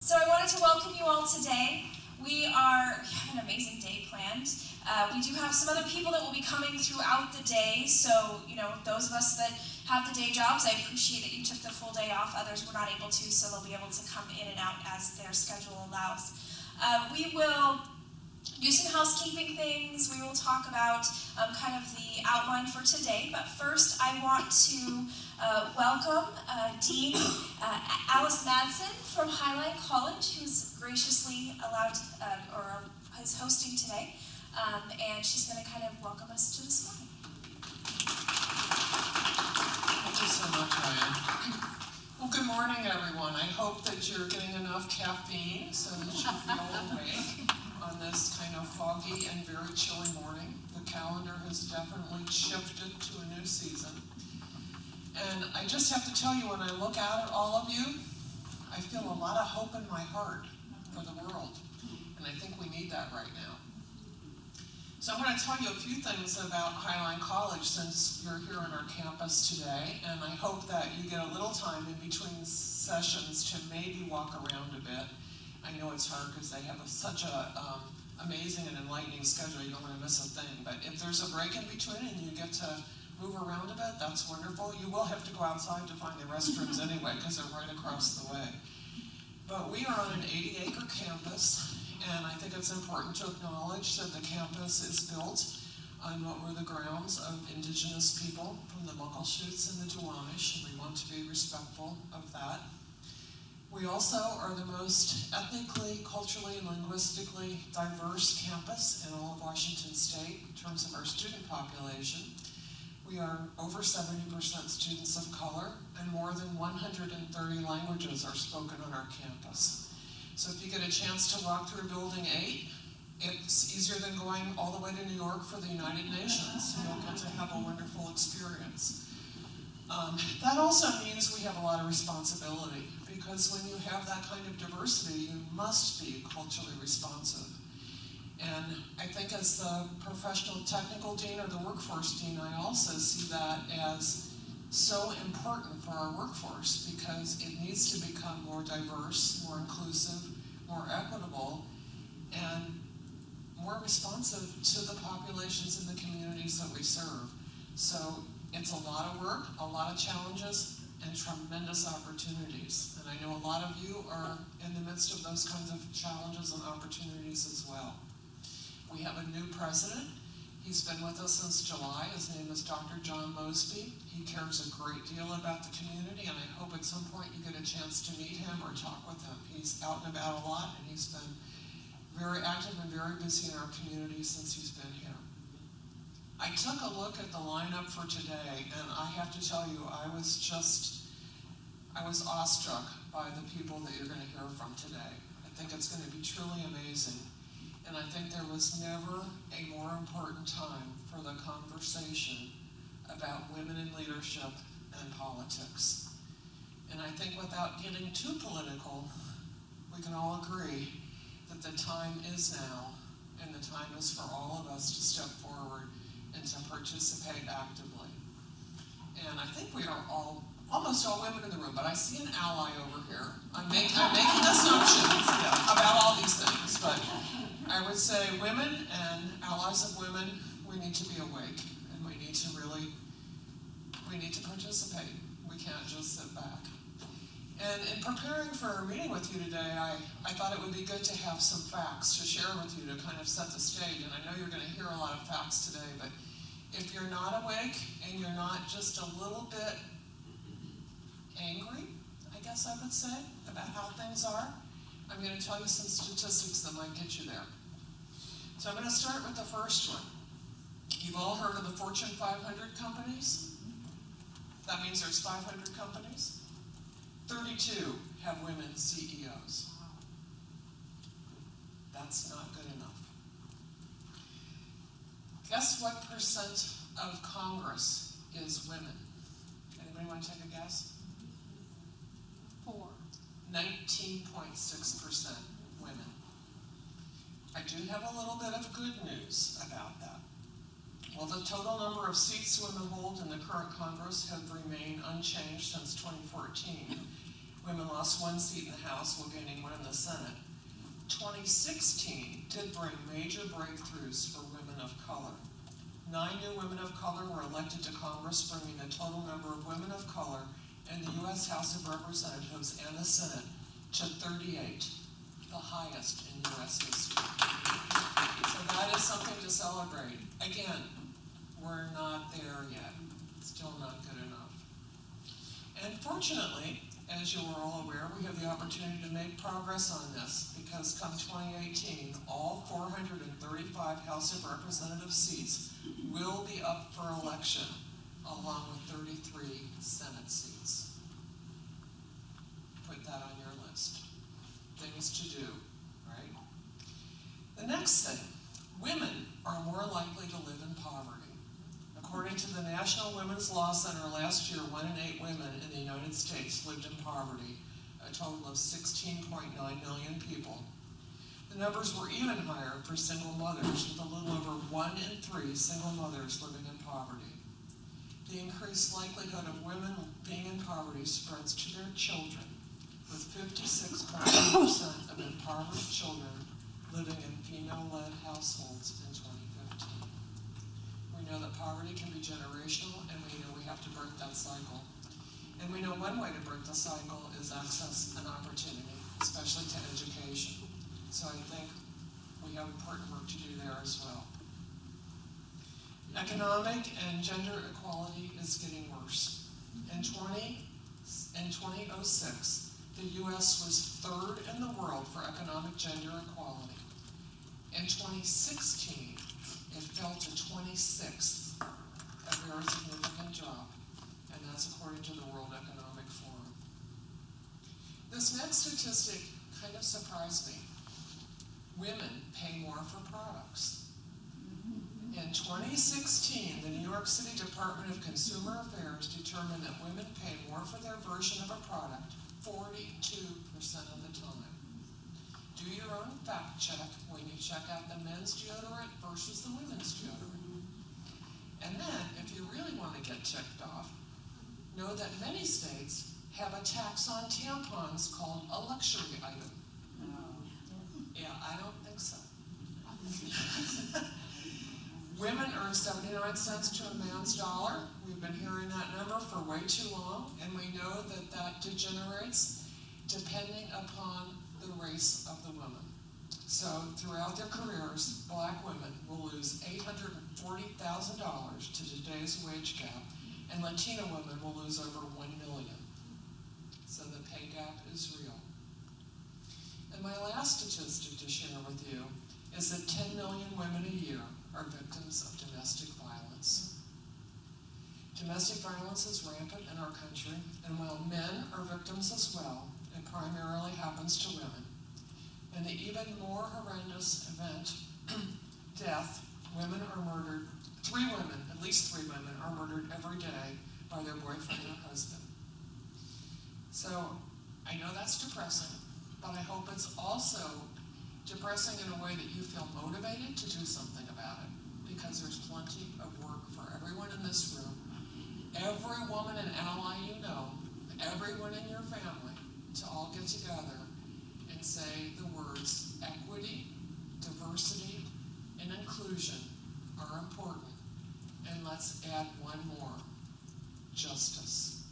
So I wanted to welcome you all today. We have an amazing day planned. We do have some other people that will be coming throughout the day, so those of us that have the day jobs, I appreciate that you took the full day off. Others were not able to, so they'll be able to come in and out as their schedule allows. We will do some housekeeping things. We will talk about kind of the outline for today, but first I want to welcome Dean Alice Madsen from Highline College, who's graciously allowed or is hosting today, and she's going to kind of welcome us to this morning. Thank you so much, Ryan. Well, good morning, everyone. I hope that you're getting enough caffeine so that you feel awake on this kind of foggy and very chilly morning. The calendar has definitely shifted to a new season. And I just have to tell you, when I look out at all of you, I feel a lot of hope in my heart for the world. And I think we need that right now. So I'm going to tell you a few things about Highline College since you're here on our campus today. And I hope that you get a little time in between sessions to maybe walk around a bit. I know it's hard because they have such a amazing and enlightening schedule, you don't want to miss a thing. But if there's a break in between and you get to move around a bit, that's wonderful. You will have to go outside to find the restrooms anyway, because they're right across the way. But we are on an 80-acre campus, and I think it's important to acknowledge that the campus is built on what were the grounds of indigenous people from the Muckleshoots and the Duwamish, and we want to be respectful of that. We also are the most ethnically, culturally, and linguistically diverse campus in all of Washington State in terms of our student population. We are over 70% students of color, and more than 130 languages are spoken on our campus. So if you get a chance to walk through Building 8, it's easier than going all the way to New York for the United Nations. You'll get to have a wonderful experience. That also means we have a lot of responsibility, because when you have that kind of diversity, you must be culturally responsive. And I think as the professional technical dean or the workforce dean, I also see that as so important for our workforce, because it needs to become more diverse, more inclusive, more equitable, and more responsive to the populations and the communities that we serve. So it's a lot of work, a lot of challenges, and tremendous opportunities. And I know a lot of you are in the midst of those kinds of challenges and opportunities as well. We have a new president. He's been with us since July. His name is Dr. John Mosby. He cares a great deal about the community, and I hope at some point you get a chance to meet him or talk with him. He's out and about a lot, and he's been very active and very busy in our community since he's been here. I took a look at the lineup for today, and I have to tell you, I was awestruck by the people that you're going to hear from today. I think it's going to be truly amazing. And I think there was never a more important time for the conversation about women in leadership and politics. And I think without getting too political, we can all agree that the time is now, and the time is for all of us to step forward and to participate actively. And I think we are almost all women in the room, but I see an ally over here. I'm making assumptions about all these things, but I would say women and allies of women, we need to be awake, and we need to participate. We can't just sit back. And in preparing for our meeting with you today, I thought it would be good to have some facts to share with you to kind of set the stage. And I know you're going to hear a lot of facts today, but if you're not awake and you're not just a little bit angry, I guess I would say, about how things are, I'm going to tell you some statistics that might get you there. So I'm going to start with the first one. You've all heard of the Fortune 500 companies? That means there's 500 companies. 32 have women CEOs. That's not good enough. Guess what percent of Congress is women? Anybody want to take a guess? 19.6% women. I do have a little bit of good news about that. Well, the total number of seats women hold in the current Congress have remained unchanged since 2014. Women lost lost one seat in the House while gaining one in the Senate. 2016 did bring major breakthroughs for women of color. 9 new women of color were elected to Congress, bringing the total number of women of color in the U.S. House of Representatives and the Senate to 38, the highest in U.S. history. So that is something to celebrate. Again, we're not there yet. Still not good enough. And fortunately, as you are all aware, we have the opportunity to make progress on this, because come 2018, all 435 House of Representatives seats will be up for election, along with 33 Senate seats. Put that on your list. Things to do, right? The next thing, women are more likely to live in poverty. According to the National Women's Law Center, last year, 1 in 8 women in the United States lived in poverty, a total of 16.9 million people. The numbers were even higher for single mothers, with a little over 1 in 3 single mothers living in poverty. The increased likelihood of women being in poverty spreads to their children, with 56.2% of impoverished children living in female-led households in 2015. We know that poverty can be generational, and we know we have to break that cycle. And we know one way to break the cycle is access and opportunity, especially to education. So I think we have important work to do there as well. Economic and gender equality is getting worse. In 2006, the U.S. was 3rd in the world for economic gender equality. In 2016, it fell to 26th, a very significant drop, and that's according to the World Economic Forum. This next statistic kind of surprised me. Women pay more for products. In 2016, the New York City Department of Consumer Affairs determined that women pay more for their version of a product 42% of the time. Do your own fact check when you check out the men's deodorant versus the women's deodorant. And then, if you really want to get checked off, know that many states have a tax on tampons called a luxury item. Yeah, I don't think so. Women earn 79 cents to a man's dollar. We've been hearing that number for way too long, and we know that that degenerates depending upon the race of the woman. So throughout their careers, black women will lose $840,000 to today's wage gap, and Latina women will lose over $1 million. So the pay gap is real. And my last statistic to share with you is that 10 million women a year are victims of domestic violence. Domestic violence is rampant in our country, and while men are victims as well, it primarily happens to women. In the even more horrendous event, death, women are murdered. 3 women, at least 3 women, are murdered every day by their boyfriend or husband. So I know that's depressing, but I hope it's also depressing in a way that you feel motivated to do something about it, because there's plenty of work for everyone in this room, every woman and ally you know, everyone in your family, to all get together and say the words equity, diversity, and inclusion are important. And let's add one more, justice.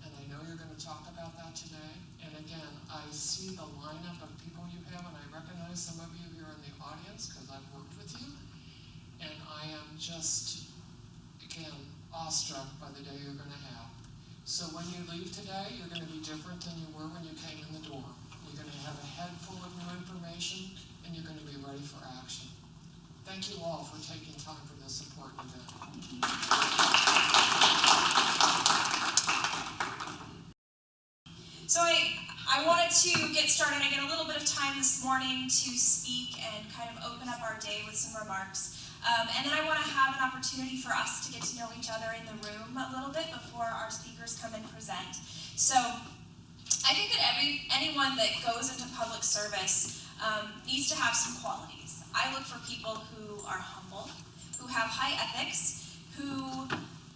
And I know you're going to talk about that today. And again, I see the lineup of people you have, and I recognize some of you here in the audience because I've worked with you. And I am just, again, awestruck by the day you're going to have. So when you leave today, you're going to be different than you were when you came in the door. You're going to have a head full of new information, and you're going to be ready for action. Thank you all for taking time for this important event. So I wanted to get started. I get a little bit of time this morning to speak and kind of open up our day with some remarks. And then I want to have an opportunity for us to get to know each other in the room a little bit before our speakers come and present. So I think that anyone that goes into public service needs to have some qualities. I look for people who are humble, who have high ethics, who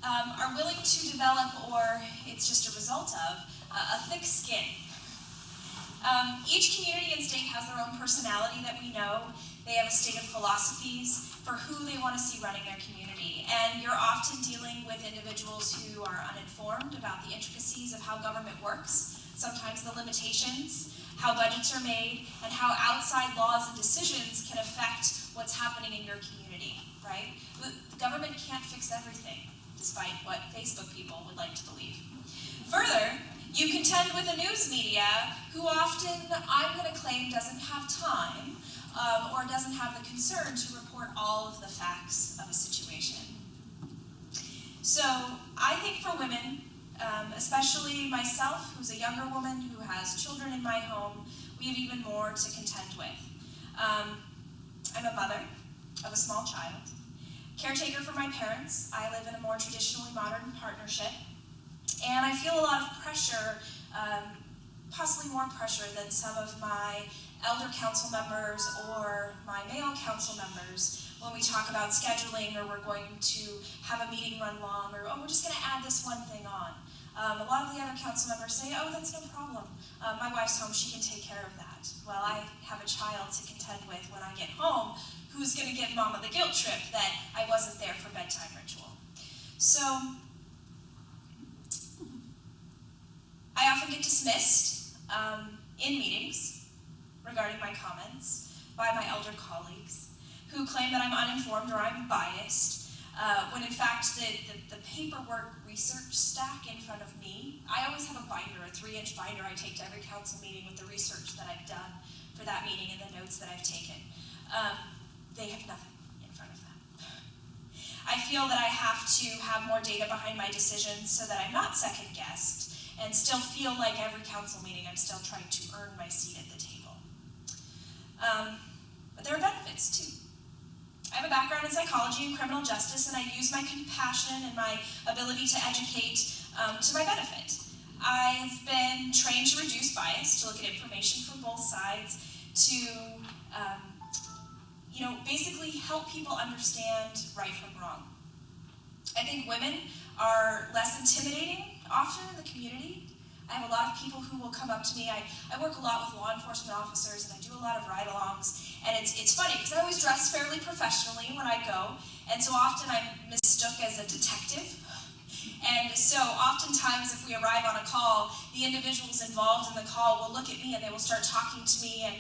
are willing to develop, or it's just a result of, a thick skin. Each community and state has their own personality that we know. They have a state of philosophies for who they want to see running their community. And you're often dealing with individuals who are uninformed about the intricacies of how government works, sometimes the limitations, how budgets are made, and how outside laws and decisions can affect what's happening in your community, right? The government can't fix everything, despite what Facebook people would like to believe. Further, you contend with the news media, who often, I'm going to claim, doesn't have time or doesn't have the concern to report all of the facts of a situation. So I think for women, especially myself, who's a younger woman who has children in my home, we have even more to contend with. I'm a mother of a small child, caretaker for my parents. I live in a more traditionally modern partnership, and I feel a lot of pressure, possibly more pressure than some of my elder council members or my male council members when we talk about scheduling, or we're going to have a meeting run long, or we're just going to add this one thing on. A lot of the other council members say, oh, that's no problem. My wife's home, she can take care of that. Well, I have a child to contend with when I get home, who's going to give mama the guilt trip that I wasn't there for bedtime ritual. So, I often get dismissed in meetings regarding my comments by my elder colleagues who claim that I'm uninformed or I'm biased, when in fact the paperwork research stack in front of me, I always have a binder, a 3-inch binder I take to every council meeting with the research that I've done for that meeting and the notes that I've taken. They have nothing in front of them. I feel that I have to have more data behind my decisions so that I'm not second-guessed and still feel like every council meeting I'm still trying to earn my seat at the table. But there are benefits too. I have a background in psychology and criminal justice, and I use my compassion and my ability to educate to my benefit. I've been trained to reduce bias, to look at information from both sides, to basically help people understand right from wrong. I think women are less intimidating often in the community. I have a lot of people who will come up to me. I work a lot with law enforcement officers, and I do a lot of ride-alongs. And it's funny, because I always dress fairly professionally when I go, and so often I'm mistook as a detective. And so oftentimes if we arrive on a call, the individuals involved in the call will look at me and they will start talking to me and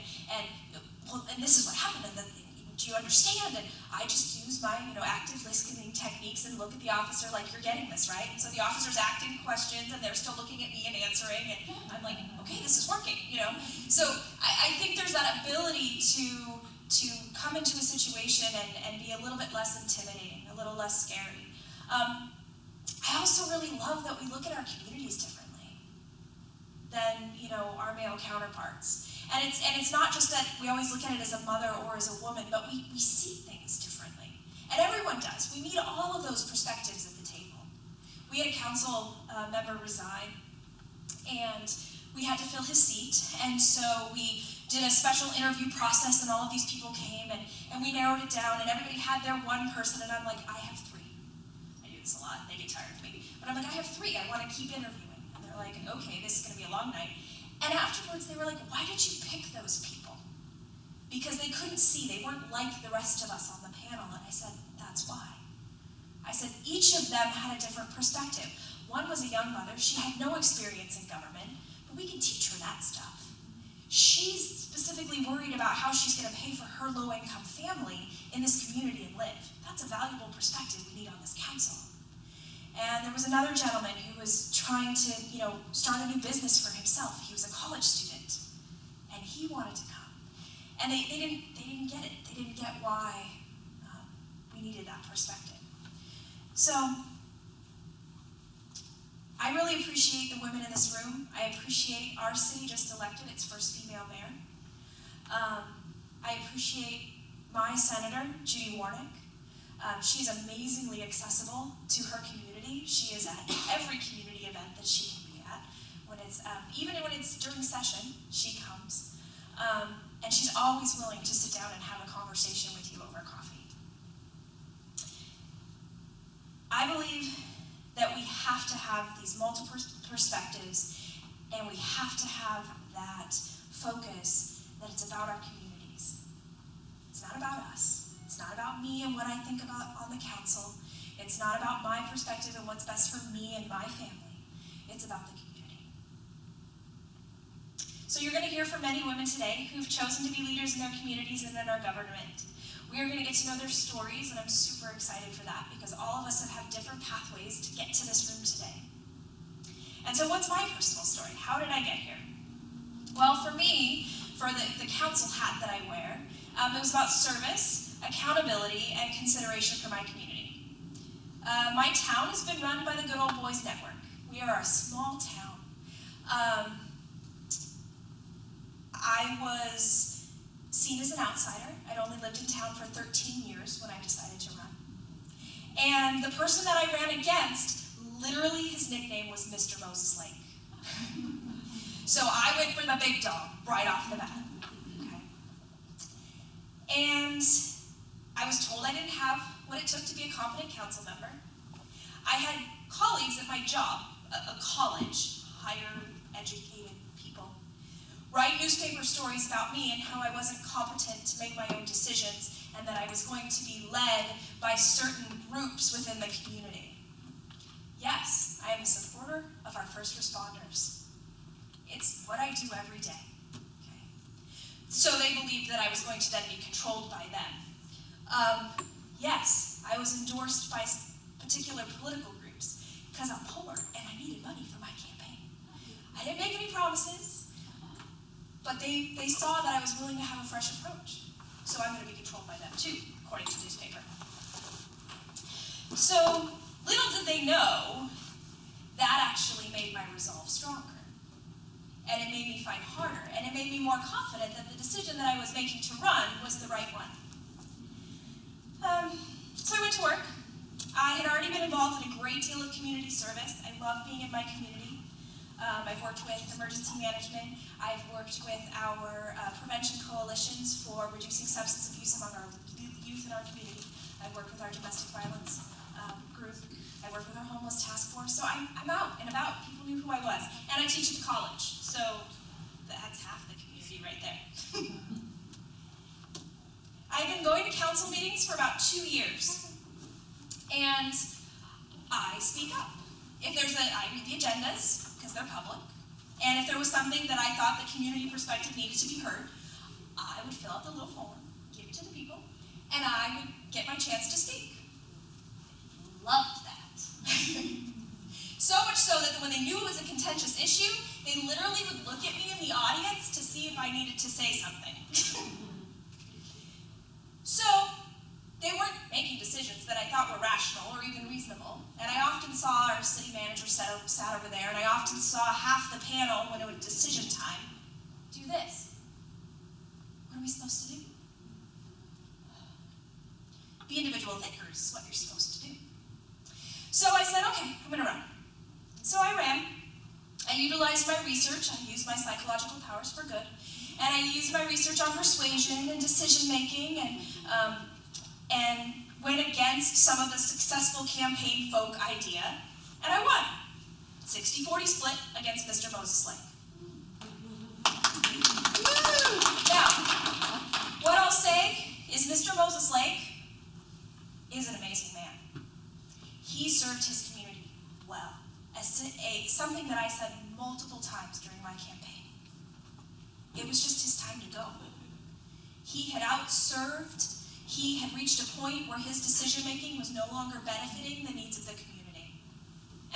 this is what happened, and do you understand? And I just use my active listening techniques and look at the officer like, you're getting this, right? And so the officer's asking questions and they're still looking at me and answering, and I'm like, okay, this is working, So I think there's that ability to come into a situation and be a little bit less intimidating, a little less scary. I also really love that we look at our communities differently than our male counterparts. And it's not just that we always look at it as a mother or as a woman, but we see things differently. And everyone does. We need all of those perspectives at the table. We had a council member resign, and we had to fill his seat, and so we did a special interview process, and all of these people came, and we narrowed it down, and everybody had their one person, and I'm like, I have 3. I do this a lot, they get tired of me. But I'm like, I have 3, I want to keep interviewing. And they're like, okay, this is going to be a long night. And afterwards, they were like, why did you pick those people? Because they couldn't see, they weren't like the rest of us on the panel. And I said, that's why. I said, each of them had a different perspective. One was a young mother, she had no experience in government, but we can teach her that stuff. She's specifically worried about how she's going to pay for her low-income family in this community and live. That's a valuable perspective we need on this council. And there was another gentleman who was trying to, start a new business for himself. He was a college student, and he wanted to come. And they didn't get it. They didn't get why we needed that perspective. So I really appreciate the women in this room. I appreciate our city just elected its first female mayor. I appreciate my senator, Judy Warnick. She's amazingly accessible to her community. She is at every community event that she can be at. Even when it's during session, she comes. And she's always willing to sit down and have a conversation with you over coffee. I believe that we have to have these multiple perspectives, and we have to have that focus that it's about our communities. It's not about us. It's not about me and what I think about on the council. It's not about my perspective and what's best for me and my family. It's about the community. So you're going to hear from many women today who've chosen to be leaders in their communities and in our government. We are going to get to know their stories, and I'm super excited for that because all of us have had different pathways to get to this room today. And so what's my personal story? How did I get here? Well, for me, for the council hat that I wear, it was about service, accountability, and consideration for my community. My town has been run by the Good Old Boys Network. We are a small town. I was seen as an outsider. I'd only lived in town for 13 years when I decided to run. And the person that I ran against, literally his nickname was Mr. Moses Lake. So I went for the big dog right off the bat. Okay. And I was told I didn't have what it took to be a competent council member. I had colleagues at my job, a college, higher educated people, write newspaper stories about me and how I wasn't competent to make my own decisions and that I was going to be led by certain groups within the community. Yes, I am a supporter of our first responders. It's what I do every day. Okay. So they believed that I was going to then be controlled by them. Yes, I was endorsed by particular political groups because I'm poor and I needed money for my campaign. I didn't make any promises, but they saw that I was willing to have a fresh approach. So I'm going to be controlled by them too, according to the newspaper. So little did they know, that actually made my resolve stronger. And it made me fight harder, and it made me more confident that the decision that I was making to run was the right one. So I went to work. I had already been involved in a great deal of community service. I love being in my community. I've worked with emergency management. I've worked with our prevention coalitions for reducing substance abuse among our youth in our community. I've worked with our domestic violence group. I work with our homeless task force. So I'm out and about. People knew who I was. And I teach at the college. So that's half the community right there. I've been going to council meetings for about 2 years. And I speak up. I read the agendas, because they're public. And if there was something that I thought the community perspective needed to be heard, I would fill out the little form, give it to the people, and I would get my chance to speak. Loved that. So much so that when they knew it was a contentious issue, they literally would look at me in the audience to see if I needed to say something. So they weren't making decisions that I thought were rational or even reasonable. And I often saw our city manager sat over there, and I often saw half the panel when it was decision time do this. What are we supposed to do? Be individual thinkers is what you're supposed to do. So I said, okay, I'm going to run. So I ran. I utilized my research. I used my psychological powers for good. And I used my research on persuasion and decision-making and went against some of the successful campaign folk idea, and I won. 60-40 split against Mr. Moses Lake. Now, what I'll say is Mr. Moses Lake is an amazing man. He served his community well, as something that I said multiple times during my campaign. It was just his time to go. He had outserved. He had reached a point where his decision-making was no longer benefiting the needs of the community.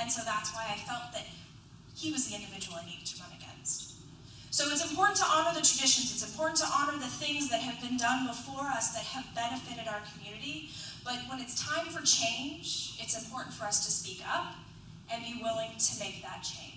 And so that's why I felt that he was the individual I needed to run against. So it's important to honor the traditions. It's important to honor the things that have been done before us that have benefited our community. But when it's time for change, it's important for us to speak up and be willing to make that change.